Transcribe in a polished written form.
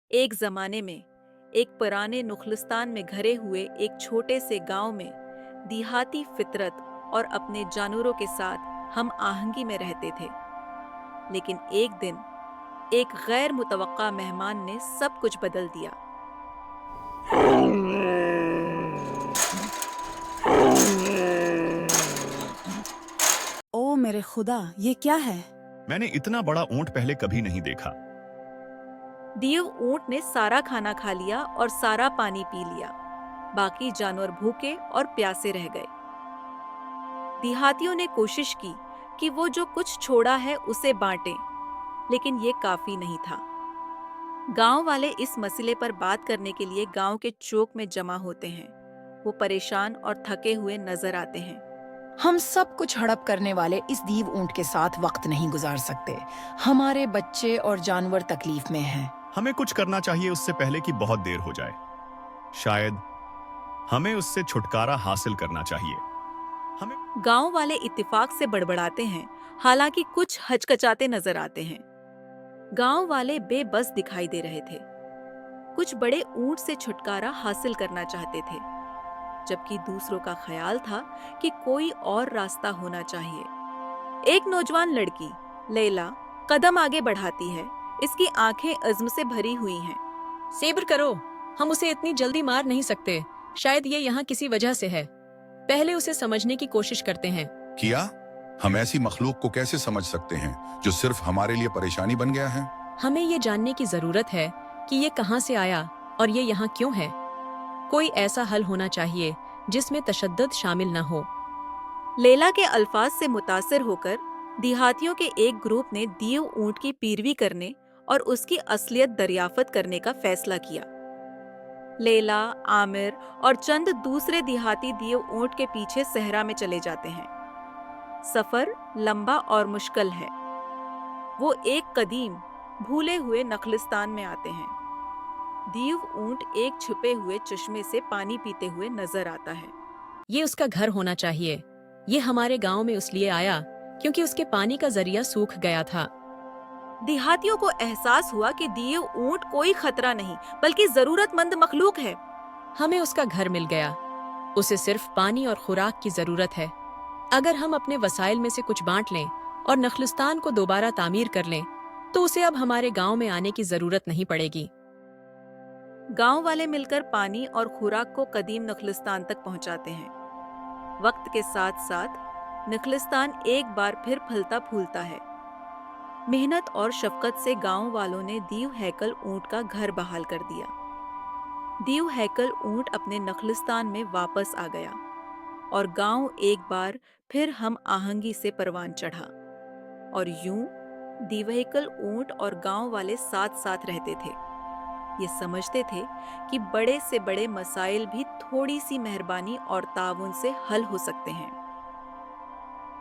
ایک زمانے میں ایک پرانے نخلستان میں گھرے ہوئے ایک چھوٹے سے گاؤں میں دیہاتی فطرت اور اپنے جانوروں کے ساتھ ہم آہنگی میں رہتے تھے۔ لیکن ایک دن ایک غیر متوقع مہمان نے سب کچھ بدل دیا۔ او میرے خدا، یہ کیا ہے؟ میں نے اتنا بڑا اونٹ پہلے کبھی نہیں دیکھا۔ دیو اونٹ نے سارا کھانا کھا لیا اور سارا پانی پی لیا۔ باقی جانور بھوکے اور پیاسے رہ گئے۔ دیہاتیوں نے کوشش کی کہ وہ جو کچھ چھوڑا ہے اسے بانٹیں، لیکن یہ کافی نہیں تھا۔ گاؤں والے اس مسئلے پر بات کرنے کے لیے گاؤں کے چوک میں جمع ہوتے ہیں۔ وہ پریشان اور تھکے ہوئے نظر آتے ہیں۔ ہم سب کچھ ہڑپ کرنے والے اس دیو اونٹ کے ساتھ وقت نہیں گزار سکتے۔ ہمارے بچے اور جانور تکلیف میں ہیں۔ ہمیں کچھ کرنا چاہیے اس سے پہلے کہ بہت دیر ہو جائے۔ شاید ہمیں اس سے چھٹکارا حاصل کرنا چاہیے۔ ہمیں گاؤں والے اتفاق سے بڑبڑاتے ہیں، حالانکہ کچھ ہچکچاتے نظر آتے ہیں۔ گاؤں والے بے بس دکھائی دے رہے تھے۔ کچھ بڑے اونٹ سے چھٹکارا حاصل کرنا چاہتے تھے، جبکہ دوسروں کا خیال تھا کہ کوئی اور راستہ ہونا چاہیے۔ ایک نوجوان لڑکی، لیلا، قدم آگے بڑھاتی ہے۔ اس کی آنکھیں عزم سے بھری ہوئی ہیں۔ صبر کرو، ہم اسے اتنی جلدی مار نہیں سکتے۔ شاید یہ یہاں کسی وجہ سے ہے۔ پہلے اسے سمجھنے کی کوشش کرتے ہیں۔ کیا ہم ایسی مخلوق کو کیسے سمجھ سکتے ہیں جو صرف ہمارے لیے پریشانی بن گیا ہے؟ ہمیں یہ جاننے کی ضرورت ہے کہ یہ کہاں سے آیا اور یہ یہاں کیوں ہے۔ کوئی ایسا حل ہونا چاہیے جس میں تشدد شامل نہ ہو۔ لیلا کے الفاظ سے متاثر ہو کر دیہاتیوں کے ایک گروپ نے دیو اونٹ کی پیروی کرنے اور اس کی اصلیت دریافت کرنے کا فیصلہ کیا۔ لیلا، عامر اور چند دوسرے دیہاتی دیو اونٹ کے پیچھے صحرا میں چلے جاتے ہیں۔ سفر لمبا اور مشکل ہے۔ وہ ایک قدیم، بھولے ہوئے نخلستان میں آتے ہیں۔ دیو اونٹ ایک چھپے ہوئے چشمے سے پانی پیتے ہوئے نظر آتا ہے۔ یہ اس کا گھر ہونا چاہیے۔ یہ ہمارے گاؤں میں اس لیے آیا کیونکہ اس کے پانی کا ذریعہ سوکھ گیا تھا۔ دیہاتیوں کو احساس ہوا کہ دیو اونٹ کوئی خطرہ نہیں بلکہ ضرورت مند مخلوق ہے۔ ہمیں اس کا گھر مل گیا۔ اسے صرف پانی اور خوراک کی ضرورت ہے۔ اگر ہم اپنے وسائل میں سے کچھ بانٹ لیں اور نخلستان کو دوبارہ تعمیر کر لیں تو اسے اب ہمارے گاؤں میں آنے کی ضرورت نہیں پڑے گی۔ گاؤں والے مل کر پانی اور خوراک کو قدیم نخلستان تک پہنچاتے ہیں۔ وقت کے ساتھ ساتھ نخلستان ایک بار پھر پھلتا پھولتا ہے۔ محنت اور شفقت سے گاؤں والوں نے دیو ہیکل اونٹ کا گھر بحال کر دیا۔ دیو ہیکل اونٹ اپنے نخلستان میں واپس آ گیا اور گاؤں ایک بار پھر ہم آہنگی سے پروان چڑھا۔ اور یوں دیو ہیکل اونٹ اور گاؤں والے ساتھ ساتھ رہتے تھے۔ یہ سمجھتے تھے کہ بڑے سے بڑے مسائل بھی تھوڑی سی مہربانی اور تعاون سے حل ہو سکتے ہیں۔